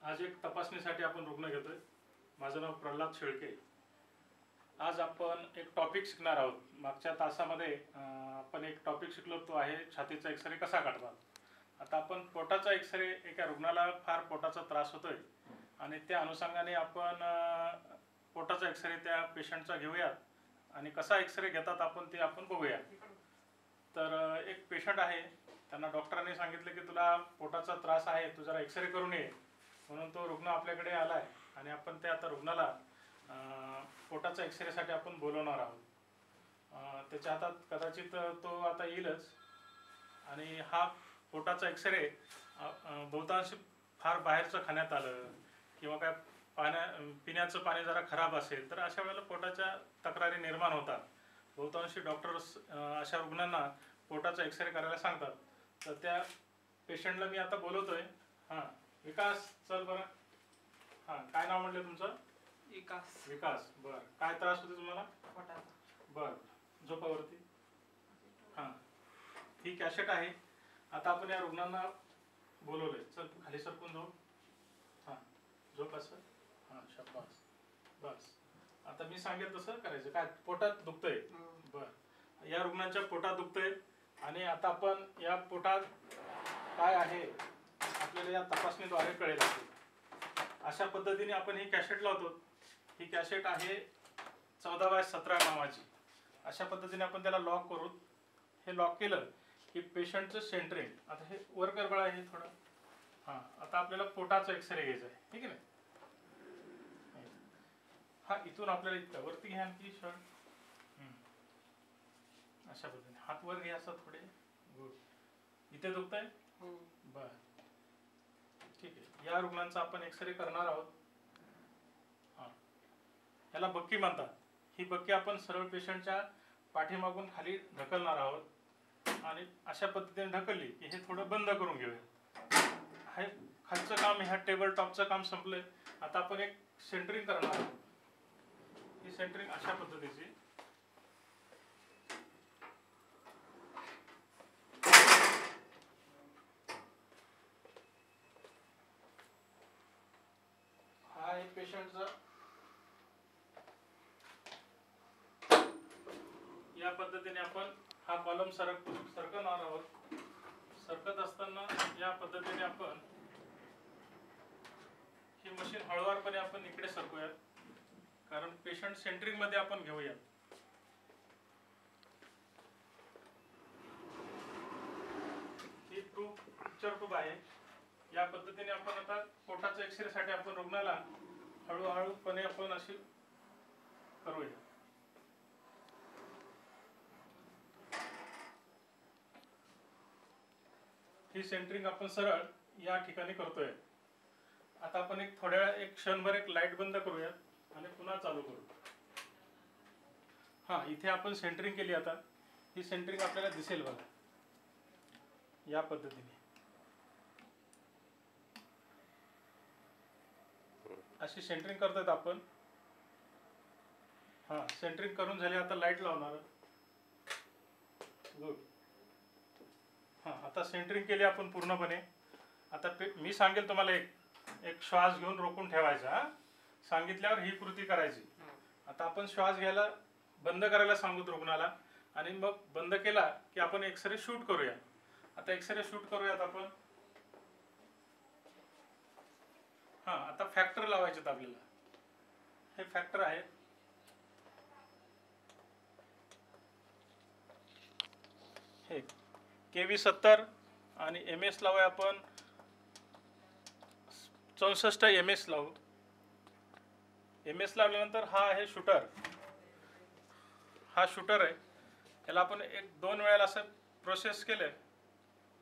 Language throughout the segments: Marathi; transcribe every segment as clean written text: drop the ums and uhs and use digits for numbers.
आज एक तपासणीसाठी आपण रुग्ण घेतोय। माझं नाव प्रल्हाद शेळके। आज आपण एक टॉपिक शिकणार आहोत। मागच्या तासामध्ये आपण एक टॉपिक शिकलो, तो आहे छातीचा एक्सरे कसा काढतात। आता आपण पोटाचा एक्सरे, एका रुग्णाला फार पोटाचा त्रास होतोय आणि त्या अनुषंगाने आपण पोटाचा एक्सरे त्या पेशंटचा घेऊया आणि कसा एक्सरे घेतात ते आपण बघूया। तर एक पेशंट आहे, त्यांना डॉक्टरांनी सांगितलं की तुला पोटाचा त्रास आहे, तू जरा एक्सरे करून ये, म्हणून तो रुग्ण आपल्याकडे आलाय आणि आपण त्या आता रुग्णाला पोटाचा एक्सरेसाठी आपण बोलवणार आहोत। त्याच्या हातात कदाचित तो आता येईलच आणि हा पोटाचा एक्सरे बहुतांश फार बाहेरचं खाण्यात आलं किंवा काय पिण्याचं पाणी जरा खराब असेल तर अशा वेळेला पोटाच्या तक्रारी निर्माण होतात। बहुतांशी डॉक्टर्स अशा रुग्णांना पोटाचा एक्सरे करायला सांगतात। तर त्या पेशंटला मी आता बोलवतोय। हां विकास, चल बरं। हां काय नाव म्हटलं तुमचं? विकास। विकास, बरं। काय त्रास होते तुम्हाला? पोटाचा। बरं, झोपावरती। हां ही कॅसेट आहे। आता आपण या रुग्णांना बोलवलंय, चल तू खाली सरकून झोप। हां झोप असं। हां शाबास, बस। आता मी सांगेल तसं करायचं। काय पोटात दुखतंय? बरं, या रुग्णाच्या पोटात दुखतंय आणि आता आपण या पोटात काय आहे आपल्याला या तपासणीद्वारे कळेल। अशा पद्धतीने आपण ही कॅसेट लावतो। ही कॅसेट आहे 14/17 नावाची। अशा पद्धतीने आपण त्याला लॉक करू। हे लॉक केलं की पेशंटचं सेंटरिंग, आता हे वर कर बाळा, हे थोडं। हां आता आपल्याला पोटाचा एक्सरे घ्यायचा आहे, ठीक आहे ना? हा इथून आपल्याला इथं वरती घ्या आणखी शर्ट। अशा पद्धतीने हात वर घ्या असं थोडे। गुड। इथे दुखतंय? बर, ठीक आहे। या रुग्णांचा आपण एक्सरे करणार आहोत। हां याला बक्की म्हणतात। ही बक्की आपण सरळ पेशंटच्या पाठीमागून खाली ढकलणार आहोत आणि अशा पद्धतीने ढकलली की हे थोडं बंद करून घेऊया। हे खालचं काम, ह्या टेबल टॉपचं काम संपलंय। आता आपण एक सेंटरिंग करणार आहोत। ही सेंटरिंग अशा पद्धतीची। हा एक पेशंटचा या पद्धतीने आपण हा कॉलम सरकवणार आहोत। सरकत असताना या पद्धतीने आपण ही मशीन हळूवारपणे आपण इकडे सरकूया, कारण पेशंट सेंटरिंग मध्ये आपण घेऊया। ही पिक्चर ट्यूब आहे। या पद्धतीने आपण आता पोटाच्या एक्सरे साठी आपण रुग्णाला हळूहळूपणे आपण अशी करूया। ही सेंटरिंग आपण सरळ या ठिकाणी करतोय। आता आपण एक थोड्या वेळ, एक क्षणभर एक लाईट बंद करूया आणि पुन्हा चालू करू। हां इथे आपण सेंटरिंग केली। आता ही सेंटरिंग आपल्याला दिसेल बघा, या पद्धतीने अशी सेंटरिंग करतात आपण। हां सेंटरिंग करून झाली, आता लाईट लावणार। गुड। हां आता सेंटरिंग केली आपण पूर्णपणे। आता मी सांगेल तुम्हाला एक श्वास घेऊन रोखून ठेवायचा। हां सांगितल्यावर ही कृती करायची। आता आपण श्वास घ्यायला बंद करायला सांगू रुग्णाला आणि मग बंद केला की आपण एक्सरे शूट करूया। आता एक्सरे शूट करूयात आपण। हां आता फॅक्टर लावायचे आपल्याला। हे फॅक्टर आहे। हे KV70 आणि MS लावूया आपण 64 MS लावू। MS लावल्यानंतर हा आहे शूटर। हा शूटर आहे, याला आपण 1-2 वेळेला असं प्रोसेस केलं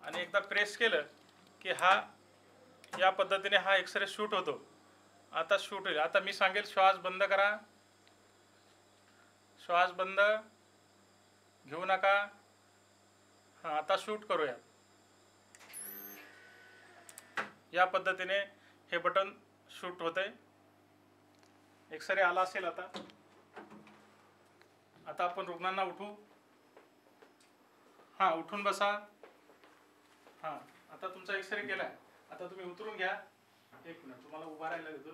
आणि एकदा प्रेस केलं की हा या पद्धतीने हा एक्सरे शूट होतो। आता शूट होईल। आता मी सांगेल श्वास बंद करा, श्वास बंद, घेऊ नका। हां आता शूट करूया। या पद्धतीने हे बटन शूट होतंय। एक्सरे आला असेल। आता आपण रुग्णांना उठू। हां उठून बसा। हां आता तुमचा एक्सरे केलाय। आता तुम्ही उतरून घ्या। एक मिनिट तुम्हाला उभा राहायला देतो.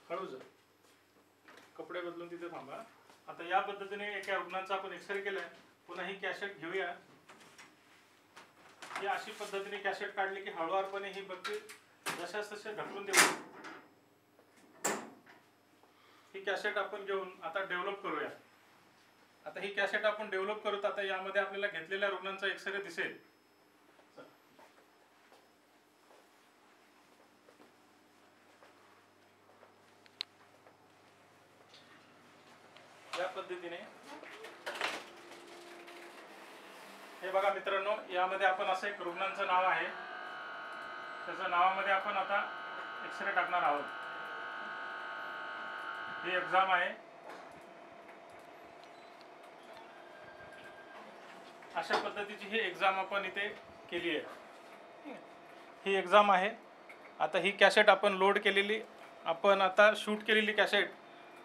हळूच कपडे बदलून तिथे थांबा. आता या पद्धतीने एका रुग्णांचा आपण एक्सरे केलाय. पुन्हा ही कॅसेट घेऊया. ही अशी पद्धतीने कॅसेट काढली की हळूवारपणे ही बघते जशास तसे ढकलून देऊ. ही कॅसेट आपण घेऊन आता डेव्हलप करूया. आता ही कॅसेट आपण डेव्हलप करूत. आता यामध्ये आपल्याला घेतलेल्या रुग्णांचा एक्सरे दिसेल. या पद्धतीने हे बघा मित्रांनो, यामध्ये आपण असं एक रुग्णांचं नाव आहे. त्याच्या नावामध्ये आपण आता एक्सरे टाकणार आहोत. ही एक्झाम आहे. अशा पद्धतीची ही एक्झाम आपण इथे केली आहे. ही एक्झाम आहे. आता ही कॅसेट आपण लोड केलेली, आपण आता शूट केलेली कॅसेट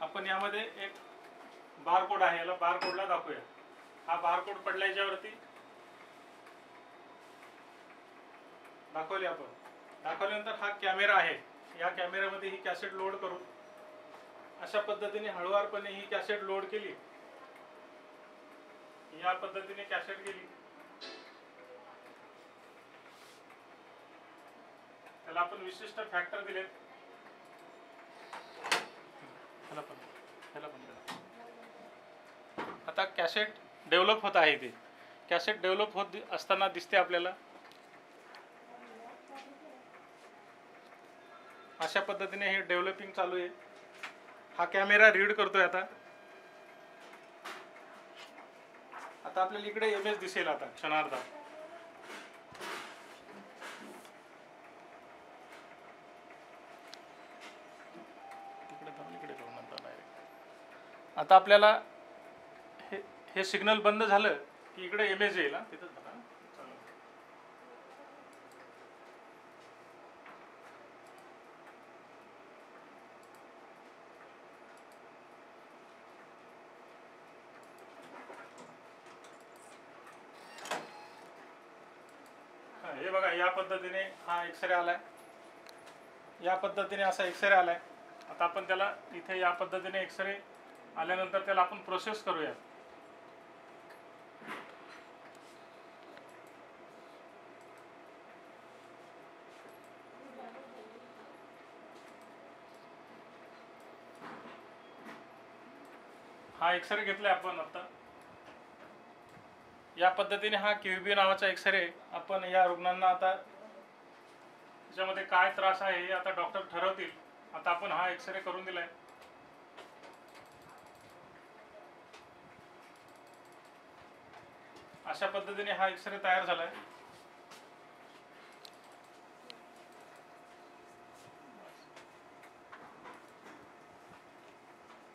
आपण यामध्ये एक बारकोड आहे, याला बारकोडला दाखवूया. हा बारकोड पडला याच्यावरती दाखवली आपण. दाखवल्यानंतर हा कॅमेरा आहे. या कॅमेऱ्यामध्ये ही कॅसेट लोड करू. अशा पद्धतीने हळूवारपणे ही कॅसेट लोड केली. या पद्धतीने कॅसेट गेली. त्याला आपण विशिष्ट फॅक्टर दिलेत. आता कॅसेट डेव्हलप होत आहे. ती कॅसेट डेव्हलप होत असताना दिसते आपल्याला. अशा पद्धतीने हे डेव्हलपिंग चालू आहे. हा कॅमेरा रीड करतोय. आता आपल्याला इकडे इमेज दिसेल आता क्षणार्धात. आता आपल्याला हे सिग्नल बंद झालं की इकडे इमेज येईल. तिथं हे बघा, या पद्धतीने हा एक्सरे आलाय. या पद्धतीने असा एक्सरे आलाय. आता आपण त्याला इथे या पद्धतीने एक्सरे आल्यानंतर त्याला आपण प्रोसेस करूया. हा एक्सरे घेतलाय आपण आता. या पद्धतीने हा क्यूबी नावाचा एक्सरे आपण या रुग्णांना आता त्याच्यामध्ये काय त्रास आहे हे आता डॉक्टर ठरवतील. आता आपण हा एक्सरे करून दिलाय. अशा पद्धतीने हा एक्सरे तयार झालाय.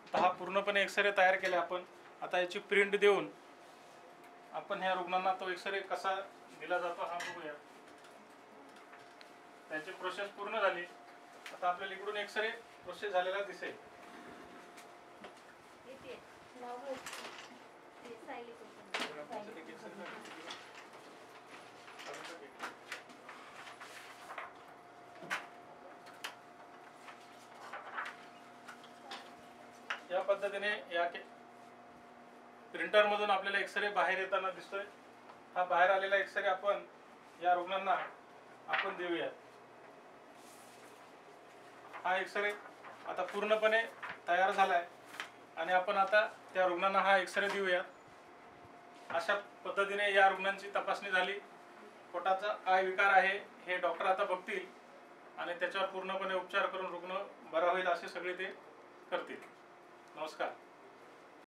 आता हा पूर्णपणे एक्सरे तयार केला आपण. आता याची प्रिंट देऊन आपण ह्या रुग्णांना तो एक्सरे कसा दिला जातो हा बघूया. त्याची प्रोसेस पूर्ण झाली. आता आपल्याला इकडून एक्सरे प्रोसेस झालेला दिसेल. या पद्धतीने या प्रिंटर मधून आपल्याला एक्सरे बाहेर येताना दिसतोय. हा बाहेर आलेला एक्सरे आपण या रुग्णांना आपण देऊया. हा एक्सरे आता पूर्णपणे तयार झालाय आणि आपण आता त्या रुग्णांना हा एक्सरे देऊया. अशा पद्धतीने या रुग्णांची तपासणी झाली. पोटाचा काय विकार आहे हे डॉक्टर आता बघतील आणि त्याच्यावर पूर्णपणे उपचार करून रुग्ण बरा होईल असे सगळे ते करतील. नमस्कार.